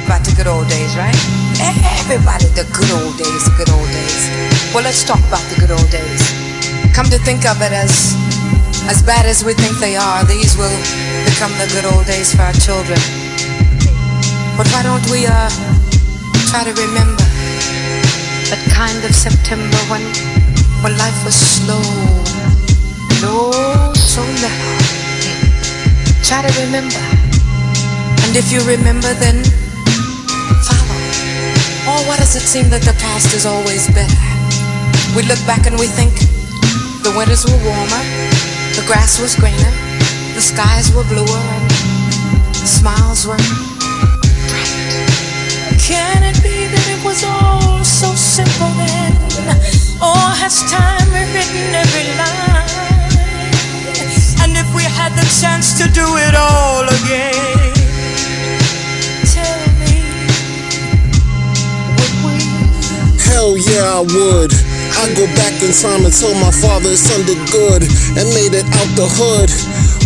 about the good old days, right? Everybody, the good old days, the good old days. Well, let's talk about the good old days. Come to think of it, as bad as we think they are, these will become the good old days for our children. But why don't we try to remember that kind of September when life was slow and oh so mellow. Try to remember, and if you remember, then follow. Oh, why does it seem that the past is always better? We look back and we think the winters were warmer, the grass was greener, the skies were bluer, and the smiles were bright. Can it be that it was all so simple then? Or has time rewritten every line? And if we had the chance to do it all again, tell me, would we? Hell yeah, I would. I'd go back in time and tell my father his son did good and made it out the hood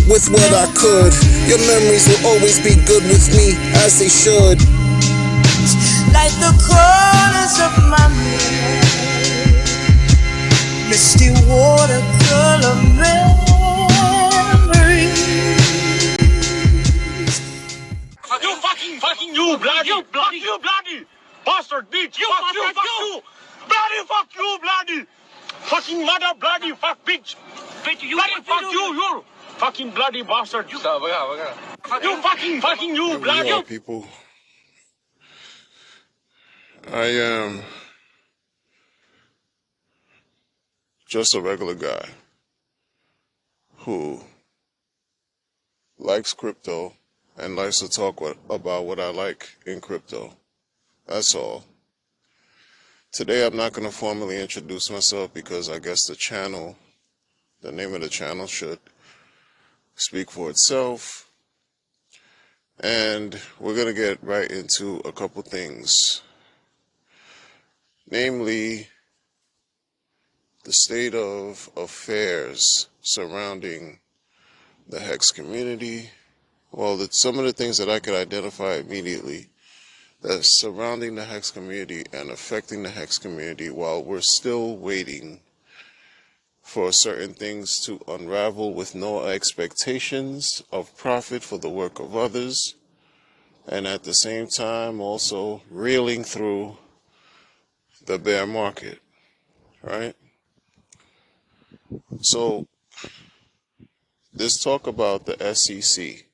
with what I could. Your memories will always be good with me, as they should. Like the corners of my mind, misty watercolor memories. Fucking you, bloody bastard bitch, you, fuck you, fuck you, bloody fucking mother, bloody fuck bitch, you, bloody fuck you fucking bloody bastard, you fucking you, bloody. Yo, people, I am just a regular guy who likes crypto and likes to talk about what I like in crypto. That's all. Today I'm not going to formally introduce myself because I guess the name of the channel should speak for itself. And we're going to get right into a couple things. Namely, the state of affairs surrounding the Hex community. Well, some of the things that I could identify immediately that's surrounding the Hex community and affecting the Hex community while we're still waiting for certain things to unravel with no expectations of profit for the work of others, and at the same time also reeling through the bear market, right? So this talk about the SEC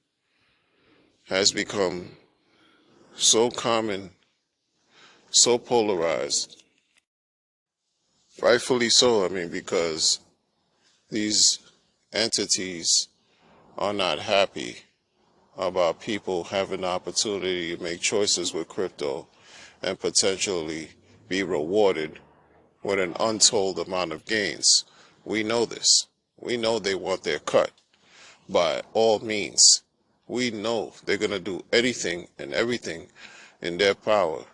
has become so common, so polarized, rightfully so. I mean, because these entities are not happy about people having the opportunity to make choices with crypto and potentially be rewarded with an untold amount of gains. We know this. We know they want their cut by all means. We know they're going to do anything and everything in their power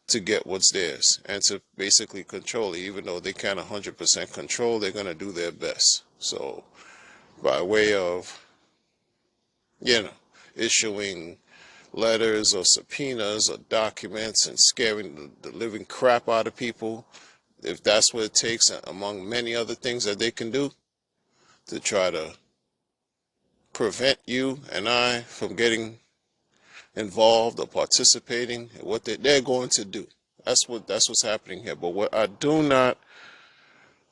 to get what's theirs and to basically control it. Even though they can't 100% control, they're going to do their best. So by way of, issuing letters or subpoenas or documents and scaring the living crap out of people, if that's what it takes, among many other things that they can do to try to prevent you and I from getting involved or participating in what they're going to do. That's what's happening here. But what I do not,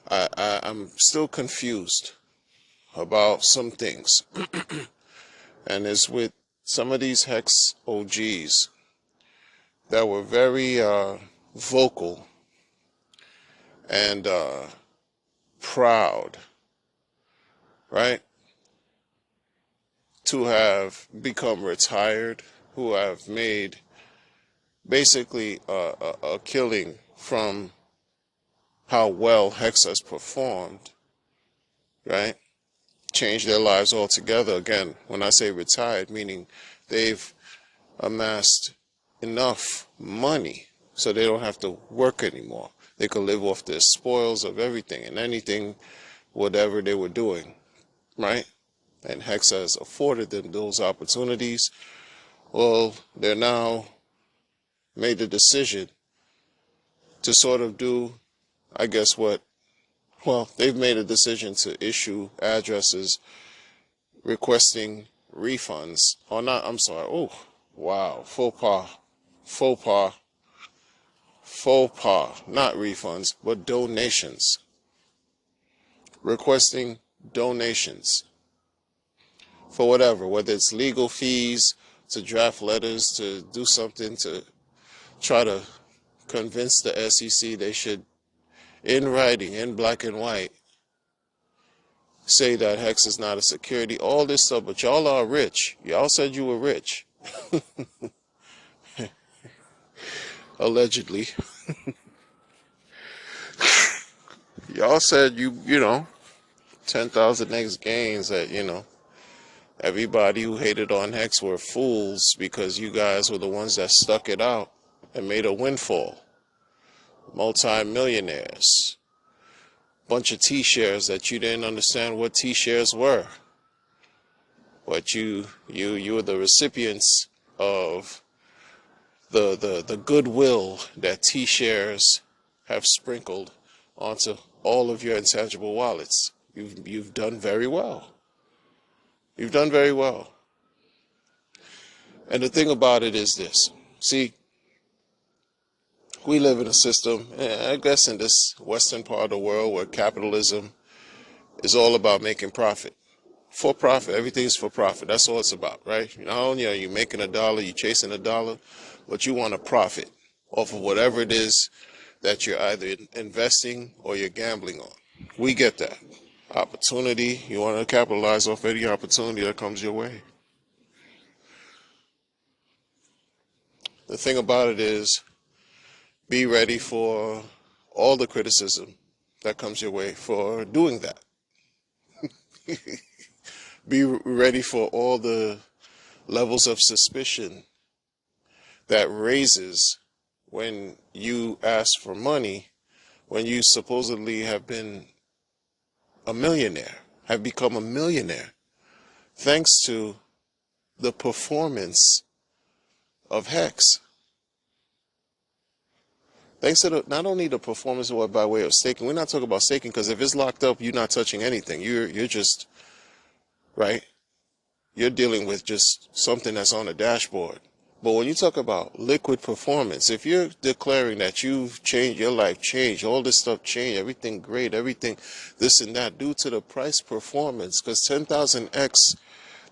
I'm still confused about some things. And it's with some of these Hex OGs that were very vocal and proud, right, to have become retired, who have made basically a killing from how well Hex has performed, right? Changed their lives altogether. Again, when I say retired, meaning they've amassed enough money so they don't have to work anymore. They could live off the spoils of everything and anything, whatever they were doing, right? And Hex has afforded them those opportunities. Well, they're now made the decision to sort of do, I guess what, well, they've made a decision to issue addresses requesting refunds. Oh, not, I'm sorry. Oh, wow. Faux pas, faux pas. Not refunds, but donations. Requesting donations for whatever, whether it's legal fees, to draft letters, to do something to try to convince the SEC they should, in writing, in black and white, say that Hex is not a security, all this stuff, but y'all are rich. Y'all said you were rich. Allegedly. Y'all said you know, 10,000x gains that, you know, everybody who hated on Hex were fools because you guys were the ones that stuck it out and made a windfall. Multi-millionaires. Bunch of T-shares that you didn't understand what T-shares were. But you were the recipients of the goodwill that T-shares have sprinkled onto all of your intangible wallets. You've done very well. You've done very well. And the thing about it is this. See, we live in a system, I guess in this Western part of the world where capitalism is all about making profit. For profit, everything is for profit. That's all it's about, right? Not only are you making a dollar, you're chasing a dollar, but you want to profit off of whatever it is that you're either investing or you're gambling on. We get that. Opportunity, you want to capitalize off any opportunity that comes your way. The thing about it is, be ready for all the criticism that comes your way for doing that. Be ready for all the levels of suspicion that raises when you ask for money, when you supposedly have been a millionaire, have become a millionaire, thanks to the performance of Hex. Thanks to not only the performance by way of staking, we're not talking about staking because if it's locked up, you're not touching anything. You're just, right? You're dealing with just something that's on a dashboard. But when you talk about liquid performance, if you're declaring that you've changed, your life changed, all this stuff changed, everything great, everything this and that, due to the price performance, because 10,000x,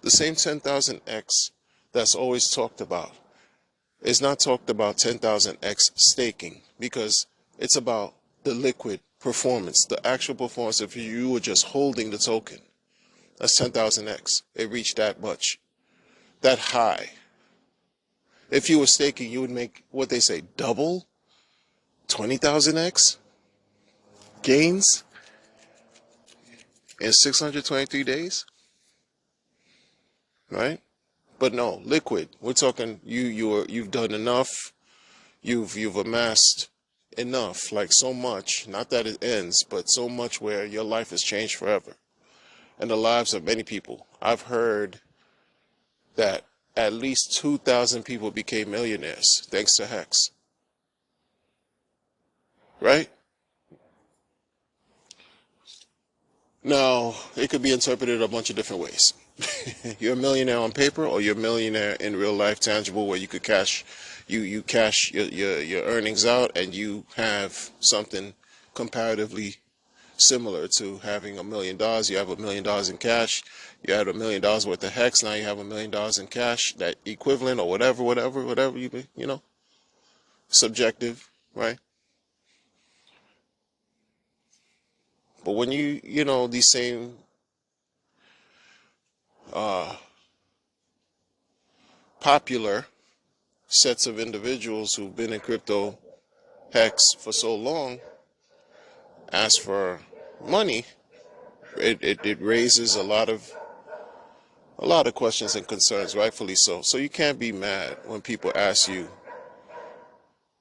the same 10,000x that's always talked about, is not talked about 10,000x staking, because it's about the liquid performance, the actual performance if you were just holding the token. That's 10,000x. It reached that much, that high. If you were staking, you would make, what they say, double 20,000x gains in 623 days, right? But no, liquid. We're talking you've done enough. You've amassed enough, like so much. Not that it ends, but so much where your life has changed forever, and the lives of many people. I've heard that at least 2,000 people became millionaires thanks to Hex. Right? Now, it could be interpreted a bunch of different ways. You're a millionaire on paper, or you're a millionaire in real life, tangible, where you could cash, you cash your earnings out, and you have something comparatively similar to having $1 million. You have $1 million in cash. You had $1 million worth of Hex. Now you have $1 million in cash. That equivalent, or whatever you know, subjective, right? But when you know, these same popular sets of individuals who've been in crypto Hex for so long ask for money, it raises a lot of questions and concerns, rightfully so. So you can't be mad when people ask you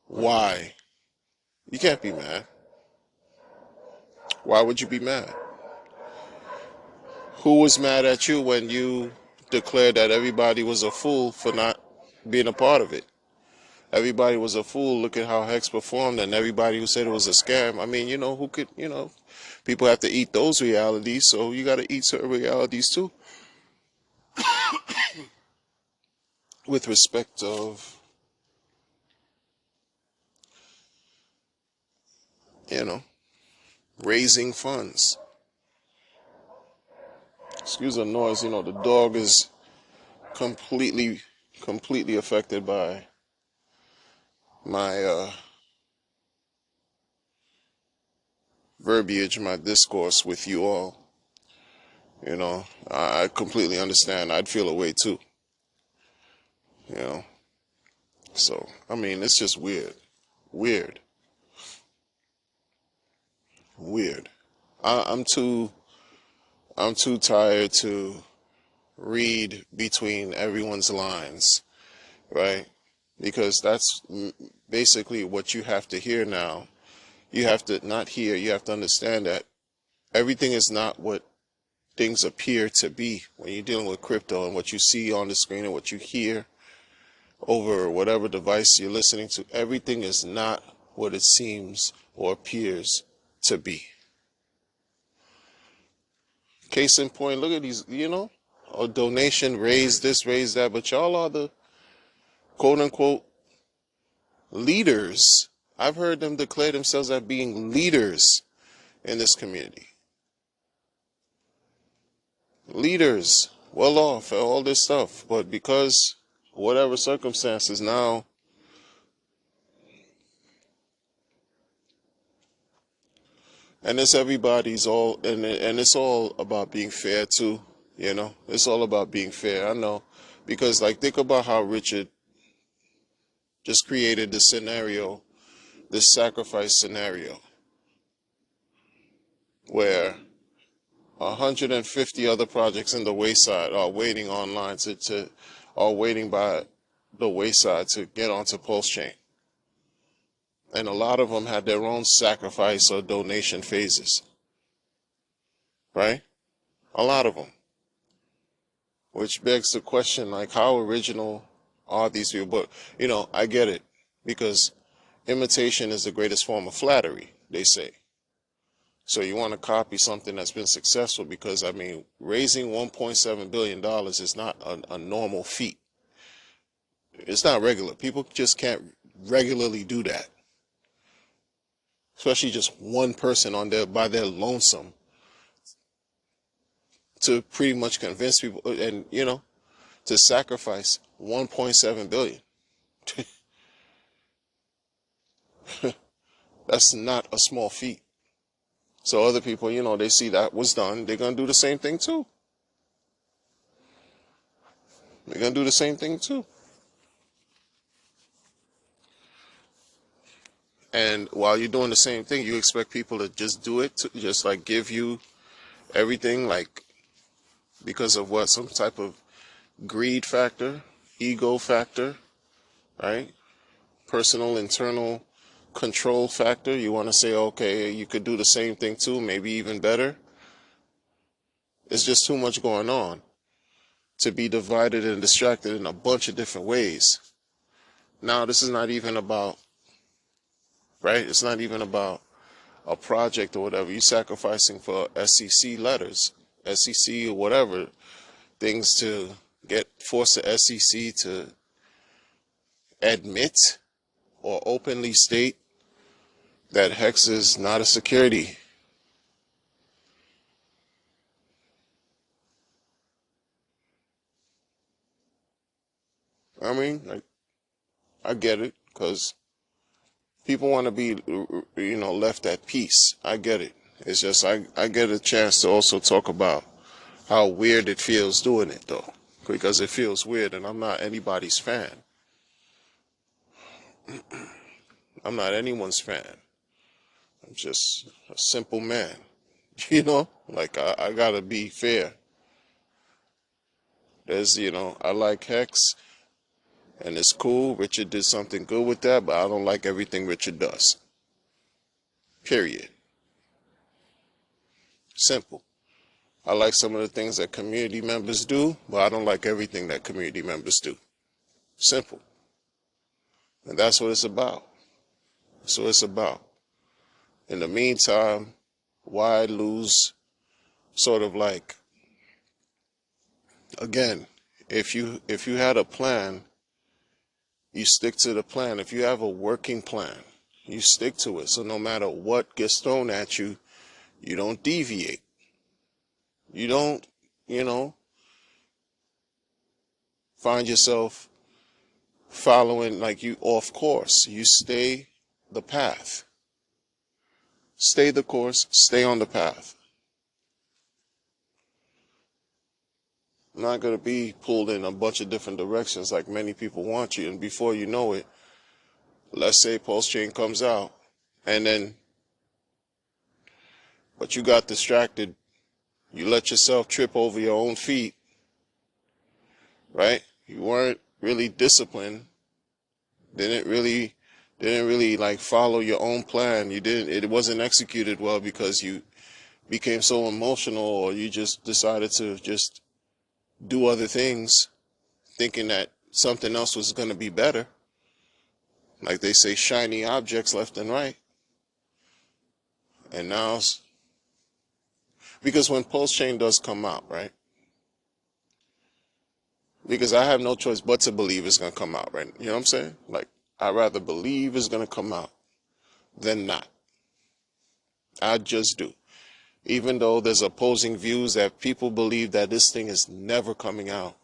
why. You can't be mad. Why would you be mad? Who was mad at you when you declared that everybody was a fool for not being a part of it? everybody was a fool. Look at how Hex performed, and everybody who said it was a scam. I mean, who could, people have to eat those realities, so you got to eat certain realities too. With respect of, you know, raising funds. Excuse the noise, the dog is completely affected by my verbiage, my discourse with you all. I completely understand. I'd feel a way too. You know, so I mean, it's just weird, weird, weird. I'm too tired to read between everyone's lines, right? Because that's basically what you have to hear now. You have to not hear. You have to understand that everything is not what things appear to be when you're dealing with crypto, and what you see on the screen and what you hear over whatever device you're listening to. Everything is not what it seems or appears to be. Case in point, look at these, a donation, raise this, raise that, but y'all are the quote unquote leaders. I've heard them declare themselves as being leaders in this community. Leaders, well off, all this stuff, but because whatever circumstances now, and it's everybody's all, and it's all about being fair too. It's all about being fair. I know, because like think about how Richard just created the scenario, this sacrifice scenario, where 150 other projects in the wayside are waiting online are waiting by the wayside to get onto Pulse Chain. And a lot of them had their own sacrifice or donation phases, right? A lot of them. Which begs the question, like, how original are these people? But, I get it, because imitation is the greatest form of flattery, they say. So you want to copy something that's been successful, because, I mean, raising $1.7 billion is not a normal feat. It's not regular. People just can't regularly do that. Especially just one person by their lonesome, to pretty much convince people, and, to sacrifice 1.7 billion. That's not a small feat. So other people, they see that was done, they're going to do the same thing too. They're going to do the same thing too. And while you're doing the same thing, you expect people to just do it, to just like give you everything, like, because of what? Some type of greed factor, ego factor, right? Personal, internal control factor. You want to say, okay, you could do the same thing too, maybe even better. It's just too much going on to be divided and distracted in a bunch of different ways. Now, this is not even about, right? It's not even about a project or whatever. You're sacrificing for SEC letters, SEC or whatever, things to force the SEC to admit or openly state that Hex is not a security. I mean, I get it, because people want to be, left at peace. I get it. It's just I get a chance to also talk about how weird it feels doing it, though, because it feels weird, and I'm not anybody's fan. I'm not anyone's fan. I'm just a simple man. Like, I gotta be fair. I like Hex, and it's cool. Richard did something good with that, but I don't like everything Richard does. Period. Simple. I like some of the things that community members do, but I don't like everything that community members do. Simple. And that's what it's about. That's what it's about. In the meantime, why lose sort of like, again, if you had a plan, you stick to the plan. If you have a working plan, you stick to it. So no matter what gets thrown at you, you don't deviate. You don't, you know, find yourself following like you off course. You stay the path. Stay the course, stay on the path. Not going to be pulled in a bunch of different directions like many people want you. And before you know it, let's say Pulse Chain comes out, and then, but you got distracted. You let yourself trip over your own feet, right? You weren't really disciplined. Didn't really like follow your own plan. It wasn't executed well because you became so emotional, or you just decided to just do other things thinking that something else was going to be better. Like they say, shiny objects left and right. And now, because when Pulse Chain does come out, right? Because I have no choice but to believe it's going to come out, right? You know what I'm saying? Like, I'd rather believe it's going to come out than not. I just do. Even though there's opposing views that people believe that this thing is never coming out.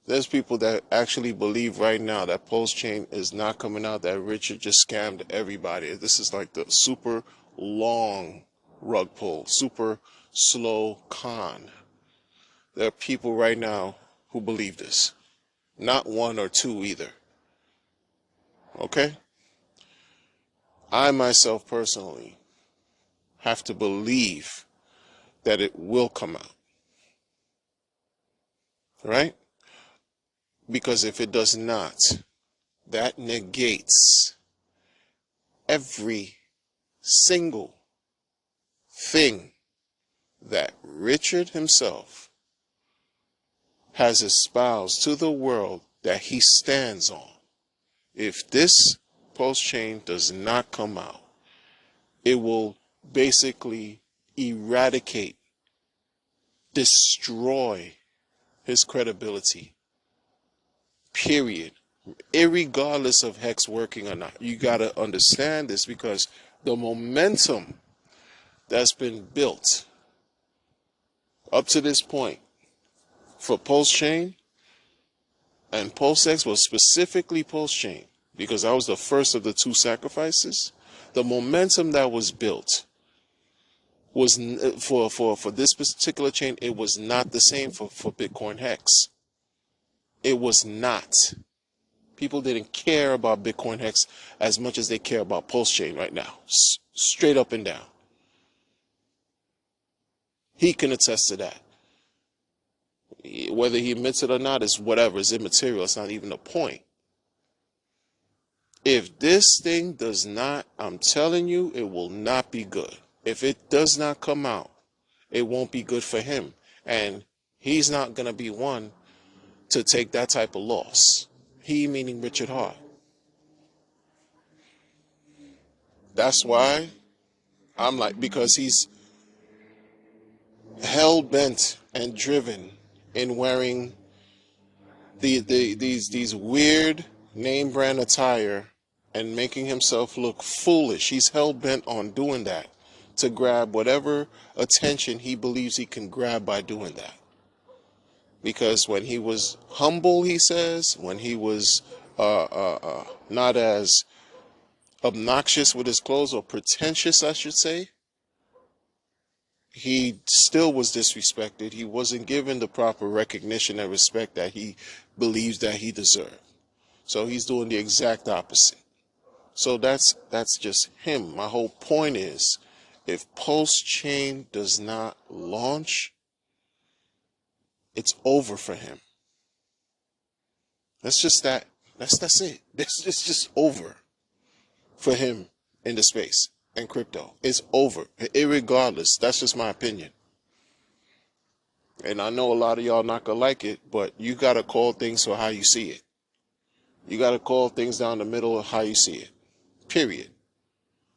There's people that actually believe right now that Pulse Chain is not coming out, that Richard just scammed everybody. This is like the super long rug pull, super slow con. There are people right now who believe this. Not one or two either. Okay? I myself personally have to believe that it will come out. Right? Because if it does not, that negates every single thing that Richard himself has espoused to the world that he stands on. If this Pulse Chain does not come out, it will basically eradicate, destroy his credibility. Period. Irregardless of Hex working or not. You got to understand this, because the momentum that's been built up to this point for Pulse Chain and Pulse X, was specifically Pulse Chain, because I was the first of the two sacrifices. The momentum that was built was for this particular chain. It was not the same for Bitcoin Hex. It was not. People didn't care about Bitcoin Hex as much as they care about Pulse Chain right now. Straight up and down. He can attest to that. Whether he admits it or not is whatever. It's immaterial. It's not even a point. If this thing does not, I'm telling you, it will not be good. If it does not come out, it won't be good for him. And he's not going to be one to take that type of loss. He meaning Richard Hart. That's why I'm like, because he's hell-bent and driven in wearing these weird name brand attire and making himself look foolish. He's hell-bent on doing that to grab whatever attention he believes he can grab by doing that. Because when he was humble, he says, when he was not as obnoxious with his clothes, or pretentious, I should say, he still was disrespected. He wasn't given the proper recognition and respect that he believes that he deserved. So he's doing the exact opposite. So that's just him. My whole point is, if Pulse Chain does not launch, it's over for him. That's just that. That's it. It's just over for him in the space and crypto. It's over. Irregardless. That's just my opinion. And I know a lot of y'all not gonna like it, but you gotta call things for how you see it. You got to call things down the middle of how you see it. Period.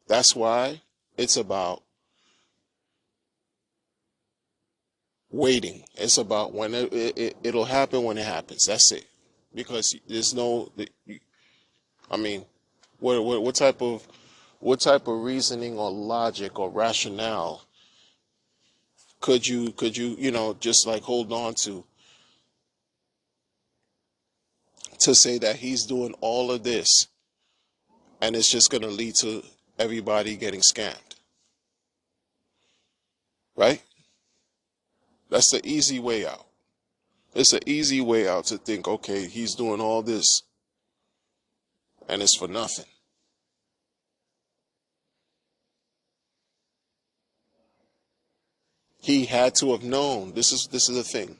That's why it's about waiting. It's about when it'll happen when it happens. That's it. Because there's no, I mean, what type of reasoning or logic or rationale could you just like hold on to say that he's doing all of this and it's just going to lead to everybody getting scammed, right? That's the easy way out. It's an easy way out to think, okay, he's doing all this and it's for nothing. He had to have known. This is the thing.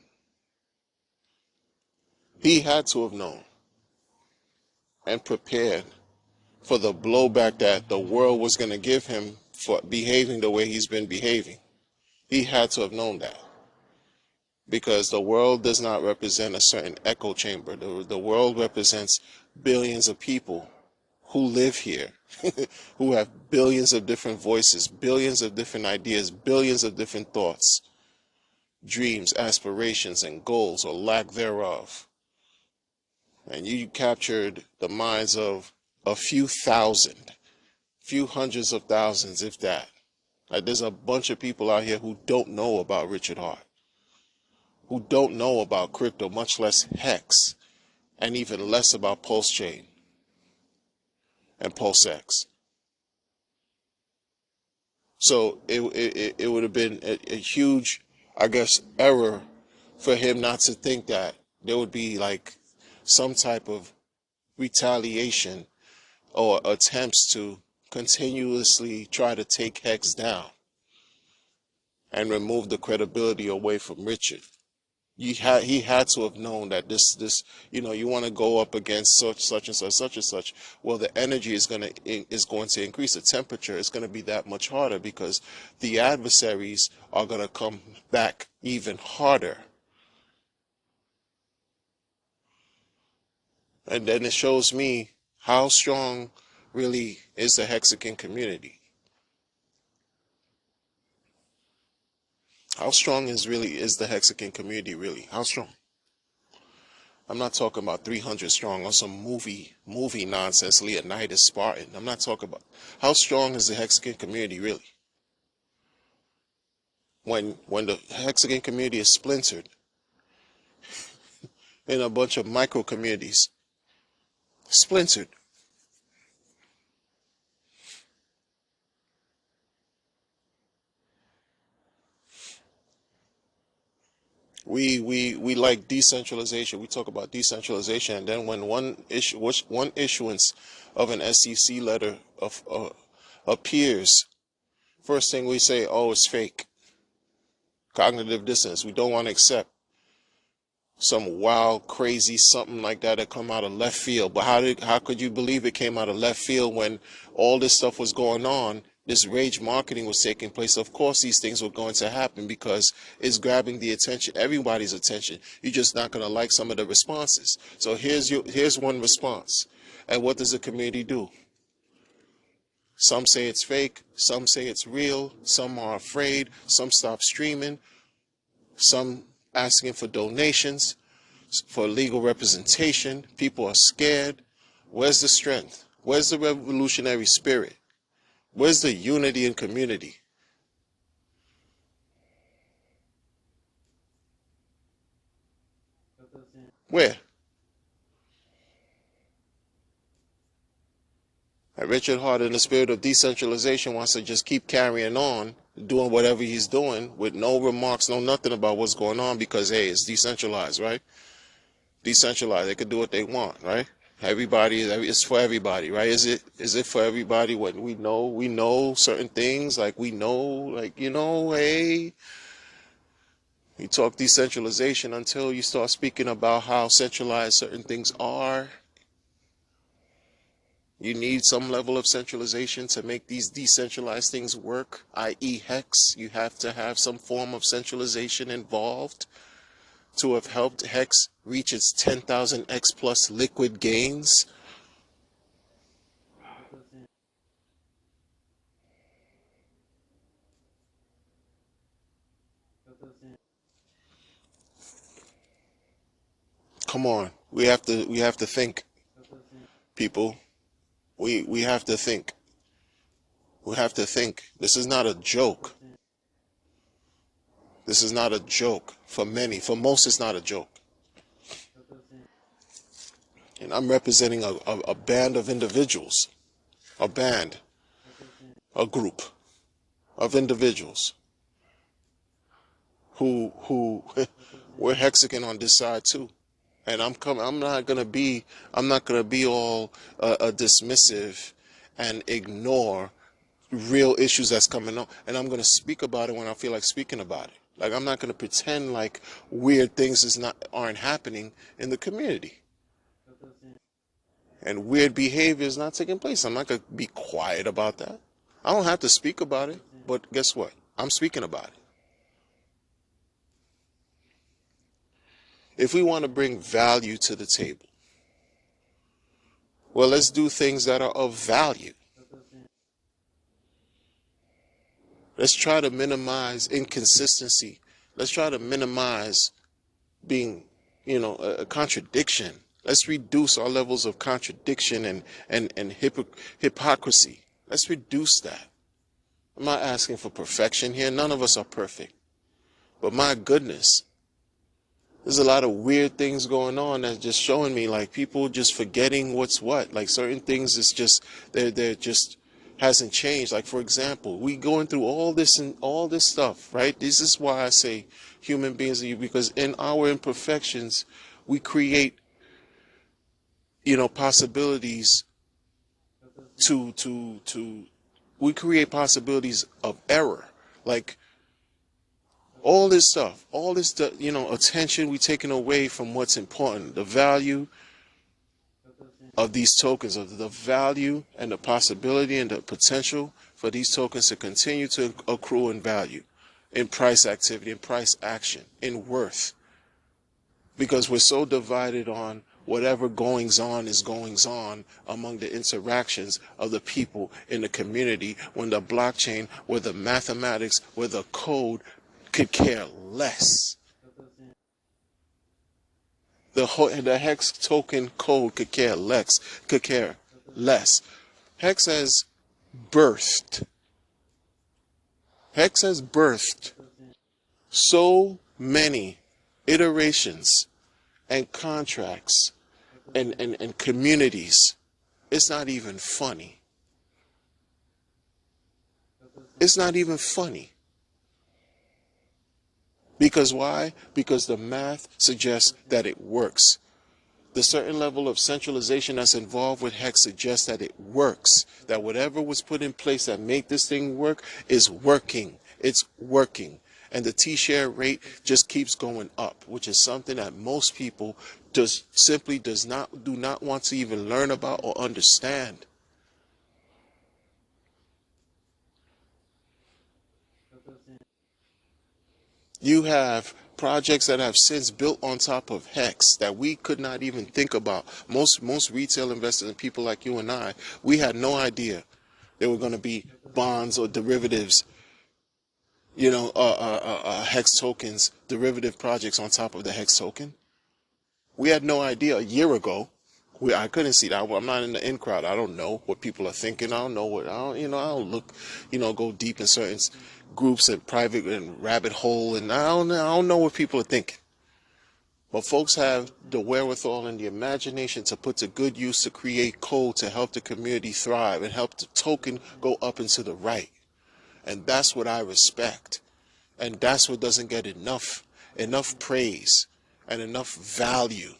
He had to have known and prepared for the blowback that the world was going to give him for behaving the way he's been behaving. He had to have known that. Because the world does not represent a certain echo chamber. The world represents billions of people who live here, who have billions of different voices, billions of different ideas, billions of different thoughts, dreams, aspirations, and goals, or lack thereof. And you captured the minds of a few thousand, few hundreds of thousands, if that. Like, there's a bunch of people out here who don't know about Richard Hart, who don't know about crypto, much less Hex, and even less about Pulse Chain and Pulse X. So it would have been a huge, I guess, error for him not to think that there would be like some type of retaliation or attempts to continuously try to take Hex down and remove the credibility away from Richard. He had to have known that this you want to go up against such and such. Well, the energy is going to increase. The temperature is going to be that much harder because the adversaries are going to come back even harder. And then it shows me how strong really is the Hexagon community. How strong is the Hexagon community really? How strong? I'm not talking about 300 strong or some movie nonsense, Leonidas Spartan. I'm not talking about how strong is the Hexagon community really. When the Hexagon community is splintered in a bunch of micro communities, splintered. We like decentralization. We talk about decentralization, and then when one issuance of an SEC letter appears, first thing we say, oh, it's fake. Cognitive dissonance. We don't want to accept some wild, crazy something like that come out of left field. But how could you believe it came out of left field when all this stuff was going on? This rage marketing was taking place. Of course, these things were going to happen because it's grabbing the attention, everybody's attention. You're just not going to like some of the responses. So here's one response. And what does the community do? Some say it's fake. Some say it's real. Some are afraid. Some stop streaming. Some asking for donations, for legal representation. People are scared. Where's the strength? Where's the revolutionary spirit? Where's the unity and community? Where? And Richard Hart, in the spirit of decentralization, wants to just keep carrying on, doing whatever he's doing with no remarks, no nothing about what's going on because, hey, it's decentralized, right? Decentralized. They can do what they want, right? It's for everybody, right? Is it for everybody? When we know certain things, like hey, you talk decentralization until you start speaking about how centralized certain things are. You need some level of centralization to make these decentralized things work, i.e. Hex. You have to have some form of centralization involved. to have helped Hex reach its 10,000x plus liquid gains? Come on, we have to think, people. We have to think. We have to think. This is not a joke. This is not a joke for many. For most, it's not a joke. And I'm representing a band of individuals, a band, a group of individuals who we're Hexagon on this side too. And I'm not gonna be all dismissive and ignore real issues that's coming on. And I'm gonna speak about it when I feel like speaking about it. Like, I'm not gonna pretend like weird things aren't happening in the community. And weird behavior is not taking place. I'm not going to be quiet about that. I don't have to speak about it, but guess what? I'm speaking about it. If we want to bring value to the table, well, let's do things that are of value. Let's try to minimize inconsistency. Let's try to minimize being, a contradiction. Let's reduce our levels of contradiction and hypocrisy. Let's reduce that. I'm not asking for perfection here. None of us are perfect. But my goodness, there's a lot of weird things going on that's just showing me, like, people just forgetting what's what. Like, certain things, it's just, they're just hasn't changed. Like, for example, we going through all this and all this stuff, right? This is why I say human beings, because in our imperfections, we create, possibilities we create possibilities of error. Like, all this stuff, all this, attention we taking away from what's important, the value of these tokens, of the value and the possibility and the potential for these tokens to continue to accrue in value, in price activity, in price action, in worth. Because we're so divided on whatever goings on is goings on among the interactions of the people in the community, when the blockchain, where the mathematics, where the code could care less. The Hex token code could care less. Hex has birthed. Hex has birthed so many iterations and contracts and communities. It's not even funny. It's not even funny. Because why? Because the math suggests that it works. The certain level of centralization that's involved with Hex suggests that it works. That whatever was put in place that made this thing work is working. It's working. And the T-share rate just keeps going up, which is something that most people do not want to even learn about or understand. You have projects that have since built on top of Hex that we could not even think about. Most retail investors and people like you and I, we had no idea there were going to be bonds or derivatives, Hex tokens, derivative projects on top of the Hex token. We had no idea a year ago. I couldn't see that. I'm not in the in crowd. I don't know what people are thinking. I don't know I don't look, go deep in certain groups and private and rabbit hole, and I don't know what people are thinking. But folks have the wherewithal and the imagination to put to good use to create code to help the community thrive and help the token go up and to the right. And that's what I respect. And that's what doesn't get enough praise and enough value.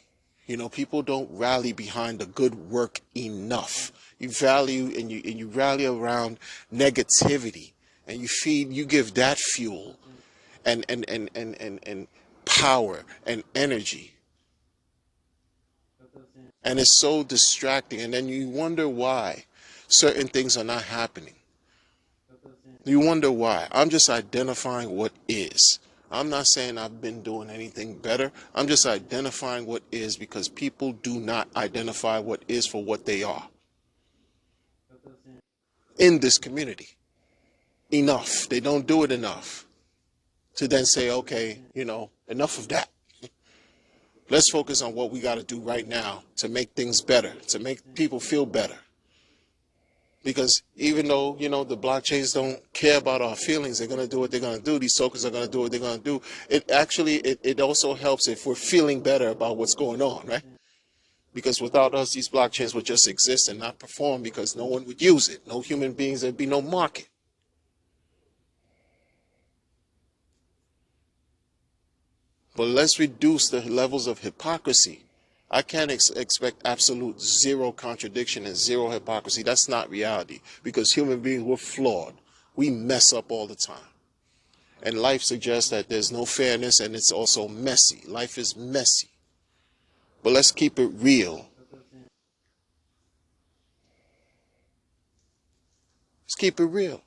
People don't rally behind the good work enough. You value and you rally around negativity, and you give that fuel and power and energy. And it's so distracting, and then you wonder why certain things are not happening. You wonder why. I'm just identifying what is. I'm not saying I've been doing anything better. I'm just identifying what is, because people do not identify what is for what they are in this community enough. They don't do it enough to then say, okay, enough of that. Let's focus on what we got to do right now to make things better, to make people feel better. Because even though, the blockchains don't care about our feelings, they're going to do what they're going to do. These tokens are going to do what they're going to do. It also helps if we're feeling better about what's going on, right? Because without us, these blockchains would just exist and not perform because no one would use it. No human beings, there'd be no market. But let's reduce the levels of hypocrisy. I can't expect absolute zero contradiction and zero hypocrisy. That's not reality, because human beings, we're flawed. We mess up all the time. And life suggests that there's no fairness, and it's also messy. Life is messy. But let's keep it real. Let's keep it real.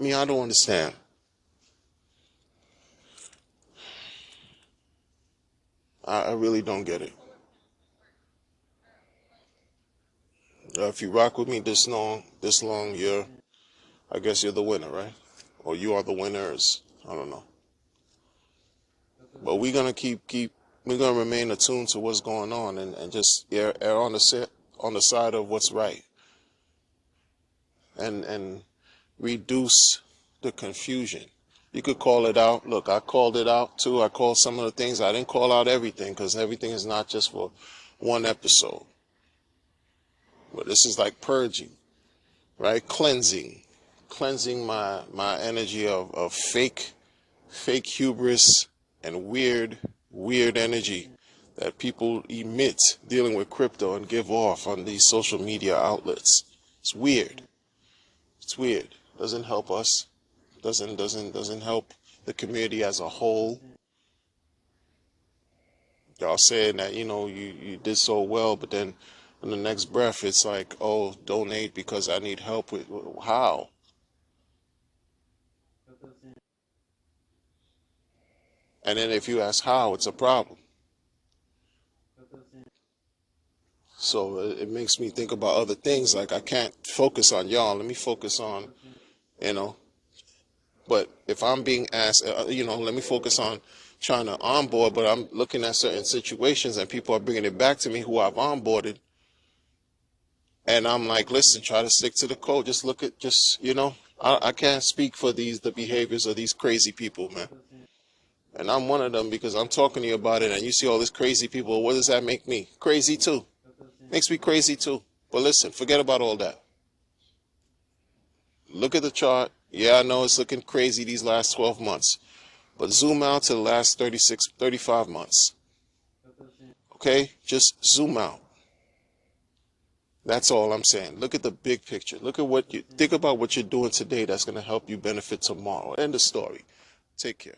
I don't understand. I really don't get it. If you rock with me this long, I guess you're the winner, right? Or you are the winners. I don't know. But we're gonna we're gonna remain attuned to what's going on, and just err on the side of what's right, and reduce the confusion. You could call it out. Look, I called it out too. I called some of the things. I didn't call out everything, because everything is not just for one episode. But this is like purging, right? Cleansing my energy of fake hubris and weird energy that people emit dealing with crypto and give off on these social media outlets. It's weird. It's weird. Doesn't help us. Doesn't help the community as a whole. Y'all saying that, you did so well, but then in the next breath it's like, oh, donate because I need help with how? And then if you ask how, it's a problem. So it makes me think about other things. Like, I can't focus on y'all. Let me focus on, but if I'm being asked, let me focus on trying to onboard, but I'm looking at certain situations and people are bringing it back to me who I've onboarded. And I'm like, listen, try to stick to the code. Just look at, I can't speak for the behaviors of these crazy people, man. And I'm one of them, because I'm talking to you about it and you see all these crazy people. What does that make me? Crazy too. Makes me crazy too. But listen, forget about all that. Look at the chart. Yeah, I know it's looking crazy these last 12 months. But zoom out to the last 36, 35 months. Okay? Just zoom out. That's all I'm saying. Look at the big picture. Look at think about what you're doing today that's going to help you benefit tomorrow. End of story. Take care.